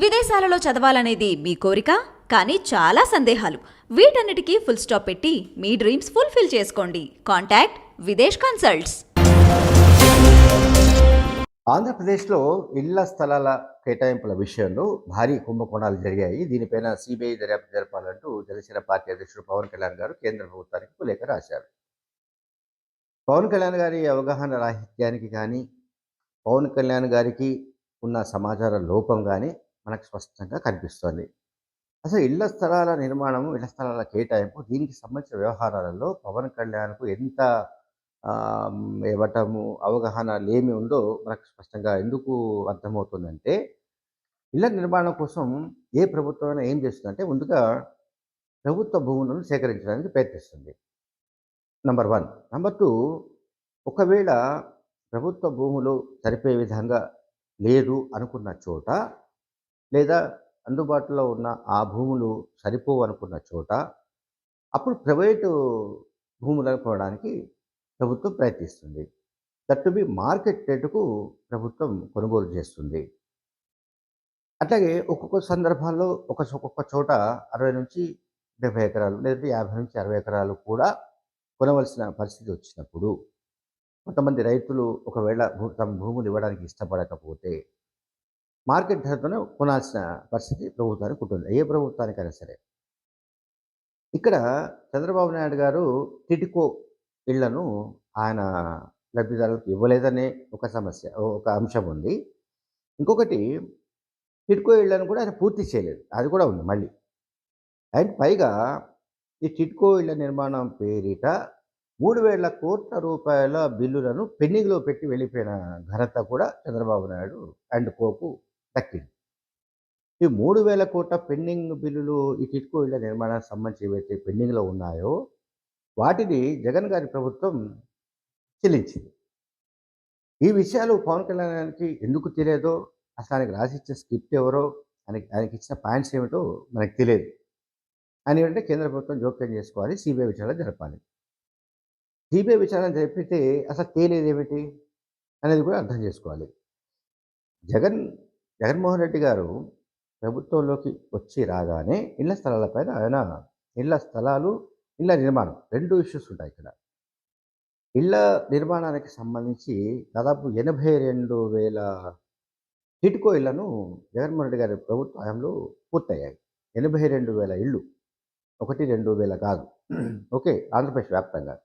విదేశాలలో చదవాలనేది మీ కోరిక, కానీ చాలా సందేహాలు. వీటన్నిటికీ ఫుల్ స్టాప్ పెట్టి మీ డ్రీమ్స్ ఫుల్ఫిల్ చేసుకోండి. Contact Videsh consults. ఆంధ్రప్రదేశ్లో ఇళ్ల స్థలాల కేటాయింపుల విషయంలో భారీ కుంభకోణాలు జరిగాయి. దీనిపైన సిబిఐ దర్యాప్తు జరపాలంటూ జనసేన పార్టీ అధ్యక్షుడు పవన్ కళ్యాణ్ గారు కేంద్ర ప్రభుత్వానికి లేఖ రాశారు. పవన్ కళ్యాణ్ గారి అవగాహన రాహిత్యానికి కానీ, పవన్ కళ్యాణ్ గారికి ఉన్న సమాచార లోపం కానీ మనకు స్పష్టంగా కనిపిస్తోంది. అసలు ఇళ్ల స్థలాల నిర్మాణము, ఇళ్ల స్థలాల కేటాయింపు, దీనికి సంబంధించిన వ్యవహారాలలో పవన్ కళ్యాణ్కు ఎంత ఇవ్వటము అవగాహన లేమి ఉందో మనకు స్పష్టంగా ఎందుకు అర్థమవుతుందంటే, ఇళ్ల నిర్మాణం కోసం ఏ ప్రభుత్వమైనా ఏం చేస్తుందంటే, ముందుగా ప్రభుత్వ భూములను సేకరించడానికి ప్రయత్నిస్తుంది. నంబర్ 1. నంబర్ 2, ఒకవేళ ప్రభుత్వ భూములు సరిపోయే విధంగా లేదు అనుకున్న చోట, లేదా అందుబాటులో ఉన్న ఆ భూములు సరిపోవు అనుకున్న చోట, అప్పుడు ప్రైవేటు భూములను కొనడానికి ప్రభుత్వం ప్రయత్నిస్తుంది. దట్ టు బి మార్కెట్ రేటుకు ప్రభుత్వం కొనుగోలు చేస్తుంది. అట్లాగే ఒక్కొక్క సందర్భాల్లో ఒక్కొక్క చోట 60 నుంచి 70 ఎకరాలు, లేదంటే 50 నుంచి 60 ఎకరాలు కూడా కొనవలసిన పరిస్థితి వచ్చినప్పుడు, కొంతమంది రైతులు ఒకవేళ తమ భూములు ఇవ్వడానికి ఇష్టపడకపోతే మార్కెట్ ధరతోనే కొనాల్సిన పరిస్థితి ప్రభుత్వానికి ఉంటుంది, ఏ ప్రభుత్వానికైనా సరే. ఇక్కడ చంద్రబాబు నాయుడు గారు టిడ్కో ఇళ్లను ఆయన లబ్ధిదారులకు ఇవ్వలేదనే ఒక సమస్య, ఒక అంశం ఉంది. ఇంకొకటి, టిడ్కో ఇళ్లను కూడా ఆయన పూర్తి చేయలేదు, అది కూడా ఉంది మళ్ళీ. అండ్ పైగా ఈ టిడ్కో ఇళ్ల నిర్మాణం పేరిట 3,000 కోట్ల రూపాయల బిల్లులను పెండింగ్లో పెట్టి వెళ్ళిపోయిన ఘనత కూడా చంద్రబాబు నాయుడు అండ్ కోకు దక్కింది. ఈ 3,000 కోట్ల పెండింగ్ బిల్లులు, ఈ టిడ్కో ఇళ్ల నిర్మాణానికి సంబంధించి ఏవైతే పెండింగ్లో ఉన్నాయో వాటిని జగన్ గారి ప్రభుత్వం చెల్లించింది. ఈ విషయాలు పవన్ కళ్యాణ్కి ఎందుకు తెలియదో, అసలు ఆయనకు రాసిచ్చే స్క్రిప్ట్ ఎవరో, ఆయనకి ఇచ్చిన పాయింట్స్ ఏమిటో మనకు తెలియదు. అని అంటే కేంద్ర ప్రభుత్వం జోక్యం చేసుకోవాలి, సిబిఐ విచారణ జరపాలి. సిబిఐ విచారణ జరిపితే అసలు తేలేది ఏమిటి అనేది కూడా అర్థం చేసుకోవాలి. జగన్మోహన్ రెడ్డి గారు ప్రభుత్వంలోకి వచ్చి రాగానే ఇళ్ల స్థలాలపైన ఆయన, ఇళ్ల స్థలాలు, ఇళ్ల నిర్మాణం 2 ఇష్యూస్ ఉంటాయి ఇక్కడ. ఇళ్ల నిర్మాణానికి సంబంధించి దాదాపు 82,000 టిడ్కో ఇళ్లను జగన్మోహన్ రెడ్డి గారి ప్రభుత్వ హయాంలో పూర్తయ్యాయి. 82,000 ఇళ్ళు, 1-2 కాదు. ఓకే, ఆంధ్రప్రదేశ్ వ్యాప్తంగా.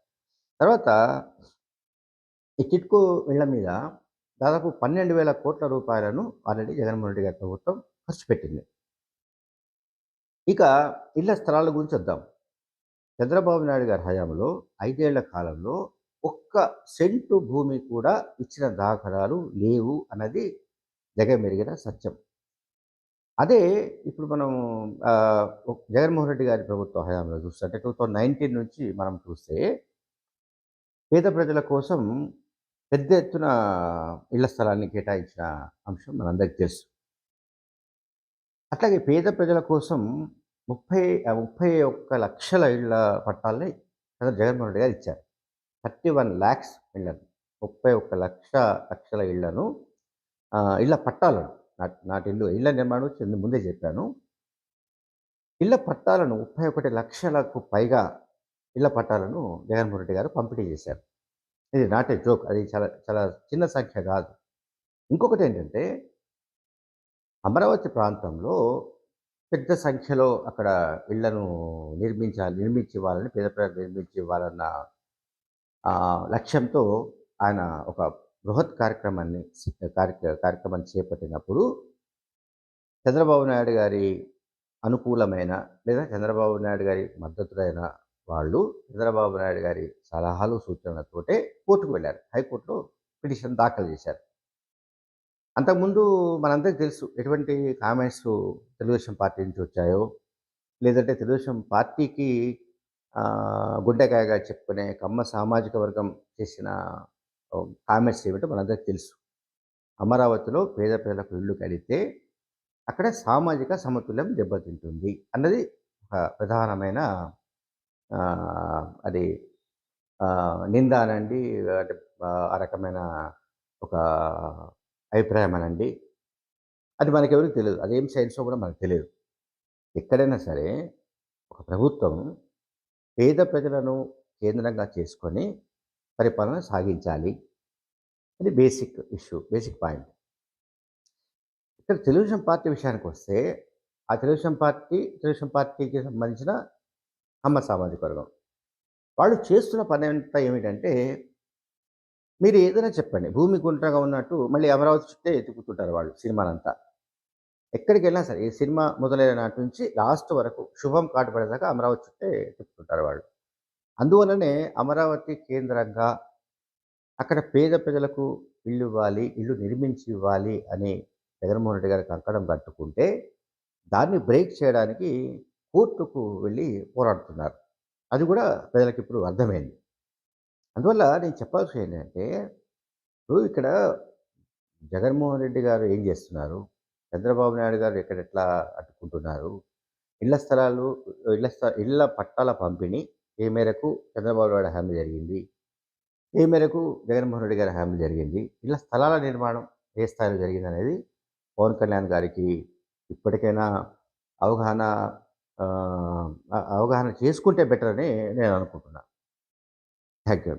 తర్వాత ఈ టిడ్కో ఇళ్ల మీద దాదాపు 12,000 కోట్ల రూపాయలను ఆల్రెడీ జగన్మోహన్ రెడ్డి గారి ప్రభుత్వం ఖర్చు పెట్టింది. ఇక ఇళ్ల స్థలాల గురించి వద్దాం. చంద్రబాబు నాయుడు గారి హయాంలో 5 ఏళ్ల కాలంలో ఒక్క సెంటు భూమి కూడా ఇచ్చిన దాఖలాలు లేవు అన్నది జగమెరిగిన సత్యం. అదే ఇప్పుడు మనం జగన్మోహన్ రెడ్డి గారి ప్రభుత్వ హయాంలో చూస్తే, అంటే 2019 నుంచి మనం చూస్తే, పేద ప్రజల కోసం పెద్ద ఎత్తున ఇళ్ల స్థలాన్ని కేటాయించిన అంశం మనందరికీ తెలుసు. అట్లాగే పేద ప్రజల కోసం 31 లక్షల ఇళ్ల పట్టాలని జగన్మోహన్ రెడ్డి గారు ఇచ్చారు. 31 lakhs ఇళ్లను, 31 లక్షల ఇళ్లను, ఇళ్ల పట్టాలను, నాటి ఇళ్ల నిర్మాణం గురించి ముందే చెప్పాను. ఇళ్ల పట్టాలను 31 లక్షలకు పైగా ఇళ్ల పట్టాలను జగన్మోహన్ రెడ్డి గారు పంపిణీ చేశారు. ఇది నాట్ ఏ జోక్, అది చాలా చాలా చిన్న సంఖ్య కాదు. ఇంకొకటి ఏంటంటే, అమరావతి ప్రాంతంలో పెద్ద సంఖ్యలో అక్కడ ఇళ్లను నిర్మించి ఇవ్వాలని, పేద ప్రజలకు నిర్మించి ఇవ్వాలన్న లక్ష్యంతో ఆయన ఒక బృహత్ కార్యక్రమాన్ని చేపట్టినప్పుడు, చంద్రబాబు నాయుడు గారి అనుకూలమైన, లేదా చంద్రబాబు నాయుడు గారి మద్దతులైన వాళ్ళు చంద్రబాబు నాయుడు గారి సలహాలు సూచనలతోటే కోర్టుకు వెళ్ళారు. హైకోర్టులో పిటిషన్ దాఖలు చేశారు. అంతకుముందు మనందరికీ తెలుసు ఎటువంటి కామెంట్స్ తెలుగుదేశం పార్టీ నుంచి వచ్చాయో, లేదంటే తెలుగుదేశం పార్టీకి గుండెకాయగా చెప్పుకునే కమ్మ సామాజిక వర్గం చేసిన కామెంట్స్ ఏమిటో మనందరికీ తెలుసు. అమరావతిలో పేద ప్రజలకు ఇళ్ళు కలిగితే అక్కడ సామాజిక సమతుల్యం దెబ్బతింటుంది అన్నది ఒక ప్రధానమైన అది నింద అనండి, అంటే ఆ రకమైన ఒక అభిప్రాయం అనండి. అది మనకెవరికీ తెలియదు. అదేం సైన్సో కూడా మనకు తెలియదు. ఎక్కడైనా సరే ఒక ప్రభుత్వం పేద ప్రజలను కేంద్రంగా చేసుకొని పరిపాలన సాగించాలి. అది బేసిక్ ఇష్యూ, బేసిక్ పాయింట్. ఇక్కడ తెలుగుదేశం పార్టీ విషయానికొస్తే, ఆ తెలుగుదేశం పార్టీకి సంబంధించిన కమ్మ సామాజిక వర్గం. వాళ్ళు చేస్తున్న పనంతా ఏమిటంటే, మీరు ఏదైనా చెప్పండి. భూమి గుండ్రంగా ఉన్నట్టు మళ్ళీ అమరావతి చుట్టే ఎతుకుతుంటారు వాళ్ళు సినిమానంతా. ఎక్కడికెళ్ళినా సరే, ఈ సినిమా మొదలైన నాటి నుంచి లాస్ట్ వరకు శుభం కార్డ్ పడేదాకా అమరావతి చుట్టే తిప్పుతుంటారు వాళ్ళు. అందువల్లనే అమరావతి కేంద్రంగా అక్కడ పేద ప్రజలకు ఇల్లివ్వాలి, ఇల్లు నిర్మించి ఇవ్వాలి అని జగన్మోహన్ రెడ్డి గారు కంకణం కట్టుకుంటే, దాన్ని బ్రేక్ చేయడానికి కోర్టుకు వెళ్ళి పోరాడుతున్నారు. అది కూడా ప్రజలకిప్పుడు అర్థమైంది. అందువల్ల నేను చెప్పాల్సింది ఏంటంటే, ఇప్పుడు ఇక్కడ జగన్మోహన్ రెడ్డి గారు ఏం చేస్తున్నారు? చంద్రబాబు నాయుడు గారు ఎట్లా అడ్డుకుంటున్నారు? ఇళ్ల స్థలాలు ఇళ్ల పట్టాల పంపిణీ ఏ మేరకు చంద్రబాబు నాయుడు హామీ జరిగింది? ఏ మేరకు జగన్మోహన్ రెడ్డి గారి హామీ జరిగింది? ఇళ్ల స్థలాల నిర్మాణం ఏ స్థాయిలో జరిగిందనేది పవన్ కళ్యాణ్ గారికి ఇప్పటికైనా అవగాహన అవగాహన చేసుకుంటే బెటర్ అని నేను అనుకుంటున్నా. Thank you.